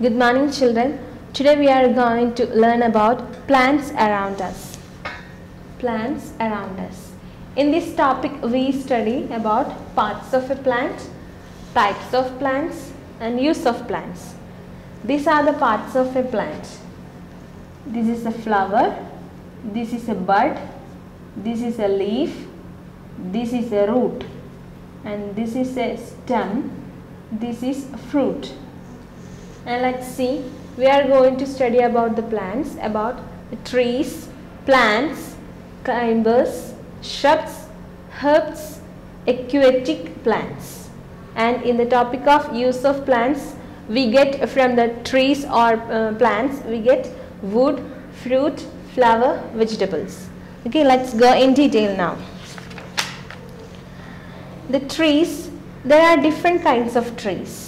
Good morning, children. Today we are going to learn about plants around us. Plants around us. In this topic we study about parts of a plant, types of plants and use of plants. These are the parts of a plant. This is a flower, this is a bud, this is a leaf, this is a root, and this is a stem, this is fruit. And let's see, we are going to study about the plants, about the trees, plants, climbers, shrubs, herbs, aquatic plants. And in the topic of use of plants, we get from the trees or plants, we get wood, fruit, flower, vegetables. Okay, let's go in detail now. The trees, there are different kinds of trees.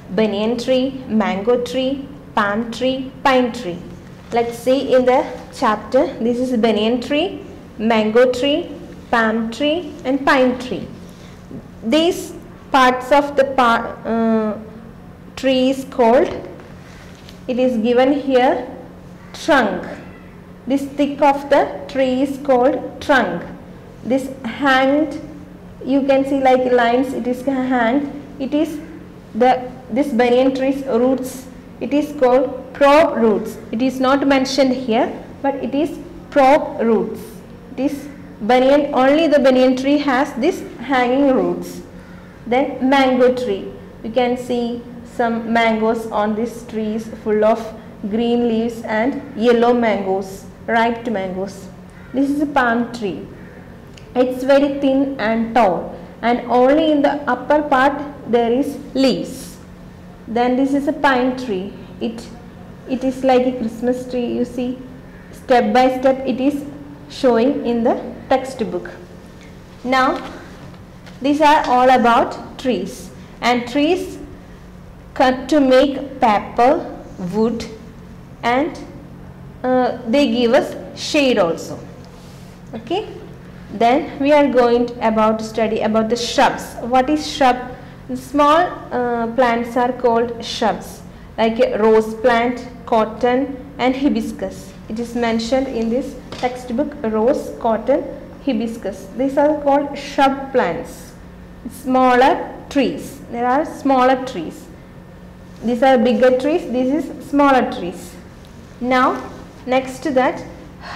Banyan tree, mango tree, palm tree, pine tree. Let's see in the chapter. This is banyan tree, mango tree, palm tree and pine tree. These parts of the tree is called, it is given here, trunk. This thick of the tree is called trunk. This hanged, you can see like lines, it is hanged. It is this banyan tree's roots, it is called probe roots. It is not mentioned here, but it is probe roots. It is banyan, only the banyan tree has this hanging roots. Then mango tree, you can see some mangoes on this tree is full of green leaves and yellow mangoes, ripe mangoes. This is a palm tree. It's very thin and tall, and only in the upper part there is leaves. Then this is a pine tree. It is like a Christmas tree, you see, step by step it is showing in the textbook. Now these are all about trees, and trees cut to make paper, wood, and they give us shade also. Okay, then we are going to study about the shrubs. What is shrub? Small plants are called shrubs, like a rose plant, cotton and hibiscus. It is mentioned in this textbook, rose, cotton, hibiscus. These are called shrub plants. Smaller trees. There are smaller trees. These are bigger trees. This is smaller trees. Now next to that,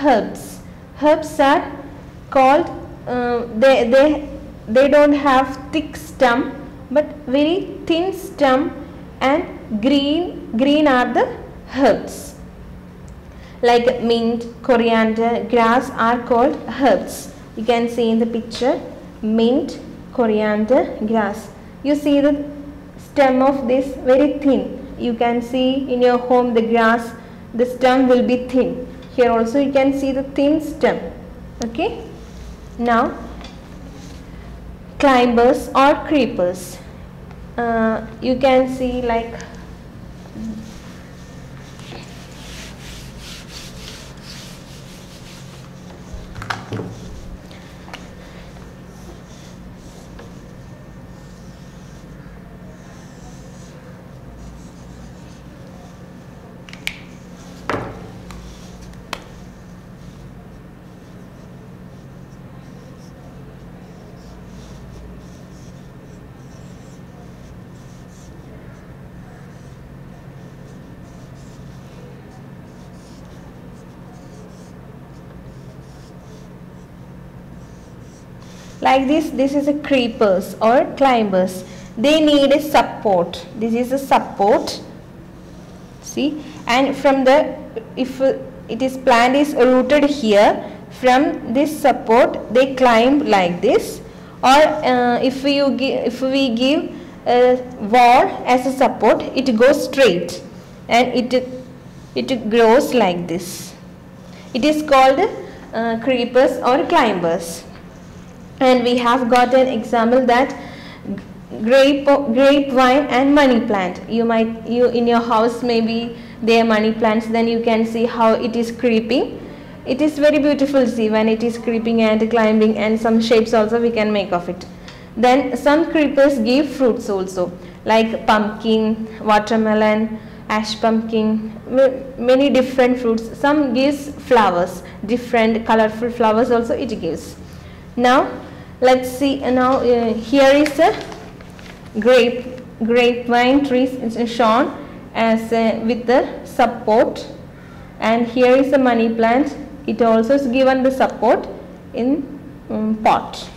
herbs. Herbs are called, they don't have thick stem, but very thin stem, and green are the herbs. Like mint, coriander, grass are called herbs. You can see in the picture, mint, coriander, grass. You see the stem of this very thin. You can see in your home the grass, the stem will be thin. Here also you can see the thin stem. Okay. Now climbers or creepers. You can see like this is a creepers or climbers. They need a support. This is a support. See, and from the, if it is plant is rooted here, from this support they climb like this. Or if we give a wall as a support, it goes straight and it grows like this. It is called creepers or climbers. And we have got an example, that grapevine and money plant. You in your house maybe there are money plants, then you can see how it is creeping. It is very beautiful, see, when it is creeping and climbing, and some shapes also we can make of it. Then some creepers give fruits also, like pumpkin, watermelon, ash pumpkin, many different fruits. Some gives flowers, different colorful flowers also it gives. Now let's see. Here is a grapevine trees is shown as with the support, and here is a money plant. It also is given the support in pot.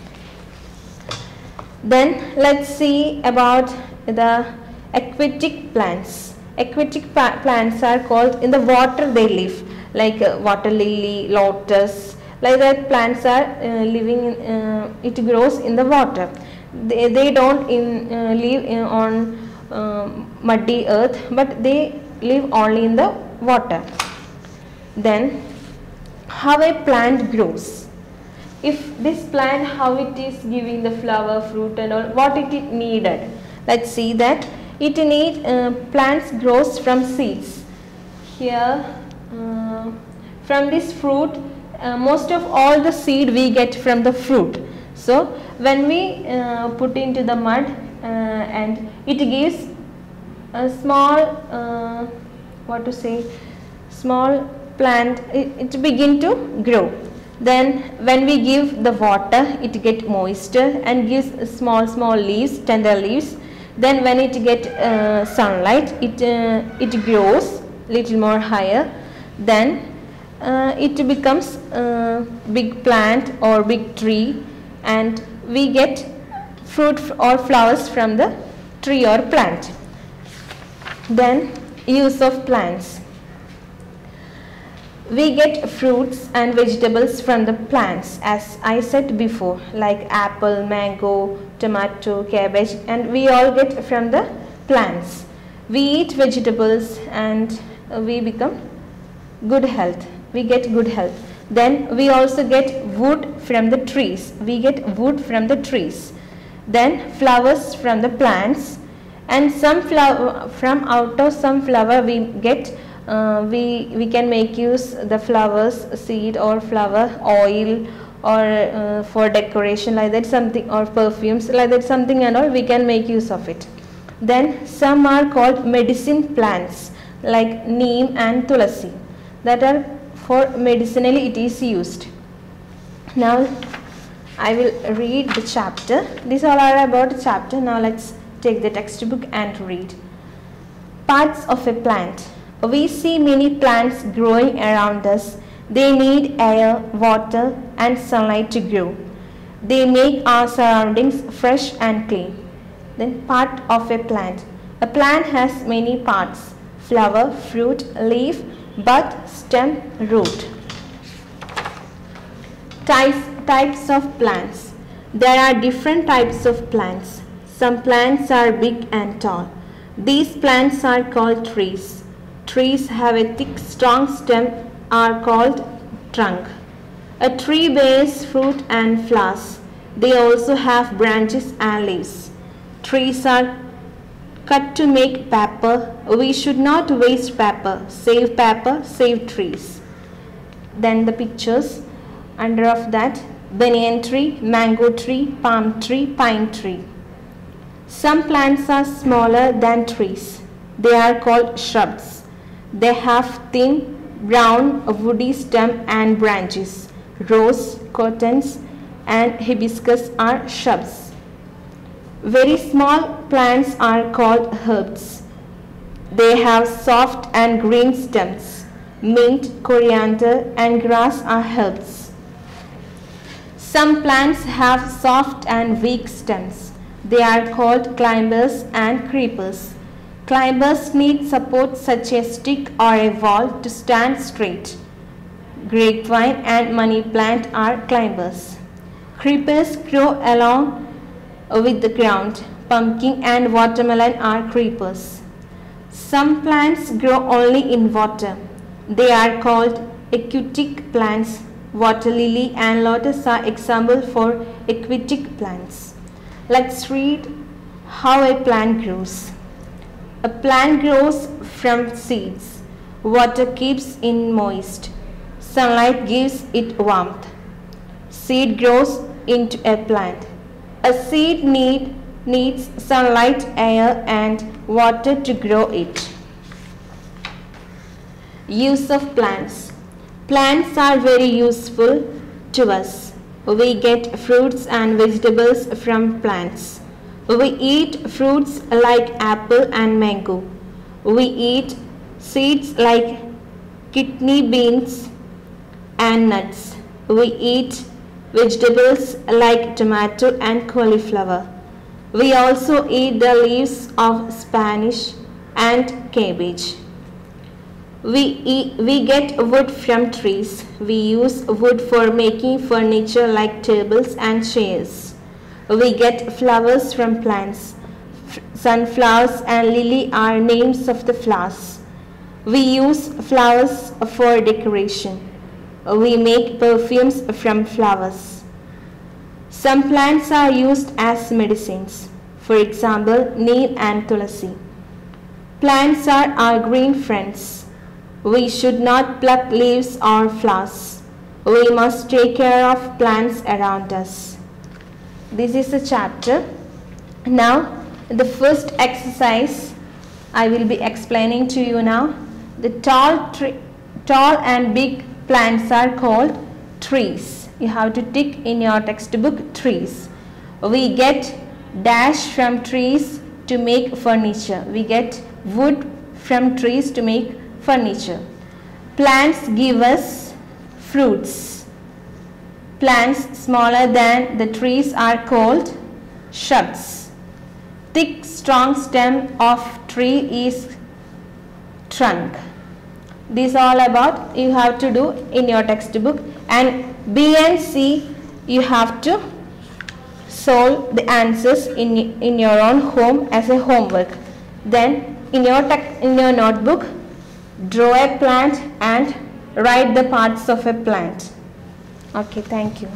Then let's see about the aquatic plants. Aquatic plants are called, in the water they live, like water lily, lotus, like that. Plants are living it grows in the water. They don't live on muddy earth, but they live only in the water. Then how a plant grows. If this plant, how it is giving the flower, fruit and all, what it needed. Let's see that it need plants grows from seeds. Here from this fruit, most of all the seed we get from the fruit. So when we put into the mud and it gives a small small plant, it begin to grow. Then when we give the water, it get moisture and gives small leaves, tender leaves. Then when it get sunlight, it grows little more higher. Then it becomes big plant or big tree, and we get fruit or flowers from the tree or plant. Then use of plants. We get fruits and vegetables from the plants, as I said before, like apple, mango, tomato, cabbage, and we all get from the plants. We eat vegetables and we become good health. We get good health. Then we also get wood from the trees. We get wood from the trees. Then flowers from the plants, and some flower from out of some flower we get. We can make use the flowers seed or flower oil, or for decoration like that something, or perfumes like that something and all, we can make use of it. Then some are called medicine plants like neem and tulasi, that are for medicinally it is used. Now I will read the chapter. These all are about the chapter. Now let's take the textbook and read. Parts of a plant. We see many plants growing around us. They need air, water and sunlight to grow. They make our surroundings fresh and clean. Then part of a plant. A plant has many parts: flower, fruit, leaf, bud, stem, root. Types of plants. There are different types of plants. Some plants are big and tall. These plants are called trees. Trees have a thick, strong stem, are called trunk. A tree bears fruit and flowers. They also have branches and leaves. Trees are cut to make paper. We should not waste paper. Save trees. Then the pictures under of that: banyan tree, mango tree, palm tree, pine tree. Some plants are smaller than trees. They are called shrubs. They have thin, brown, woody stem and branches. Rose, cotons and hibiscus are shrubs. Very small plants are called herbs. They have soft and green stems. Mint, coriander and grass are herbs. Some plants have soft and weak stems. They are called climbers and creepers. Climbers need support such as a stick or a wall to stand straight. Grapevine and money plant are climbers. Creepers grow along with the ground. Pumpkin and watermelon are creepers. Some plants grow only in water. They are called aquatic plants. Water lily and lotus are examples for aquatic plants. Let's read how a plant grows. A plant grows from seeds. Water keeps it moist. Sunlight gives it warmth. Seed grows into a plant. A seed needs sunlight, air and water to grow it. Use of plants. Plants are very useful to us. We get fruits and vegetables from plants. We eat fruits like apple and mango. We eat seeds like kidney beans and nuts. We eat vegetables like tomato and cauliflower. We also eat the leaves of spinach and cabbage. We get wood from trees. We use wood for making furniture like tables and chairs. We get flowers from plants. Sunflowers and lily are names of the flowers. We use flowers for decoration. We make perfumes from flowers. Some plants are used as medicines. For example, neem and tulasi. Plants are our green friends. We should not pluck leaves or flowers. We must take care of plants around us. This is the chapter. Now, the first exercise I will be explaining to you now. The tall and big plants are called trees. You have to tick in your textbook trees. We get dash from trees to make furniture. We get wood from trees to make furniture. Plants give us fruits. Plants smaller than the trees are called shrubs. Thick, strong stem of tree is trunk. This all about you have to do in your textbook, and B and C you have to solve the answers in your own home as a homework. Then in your notebook, draw a plant and write the parts of a plant. Okay, thank you.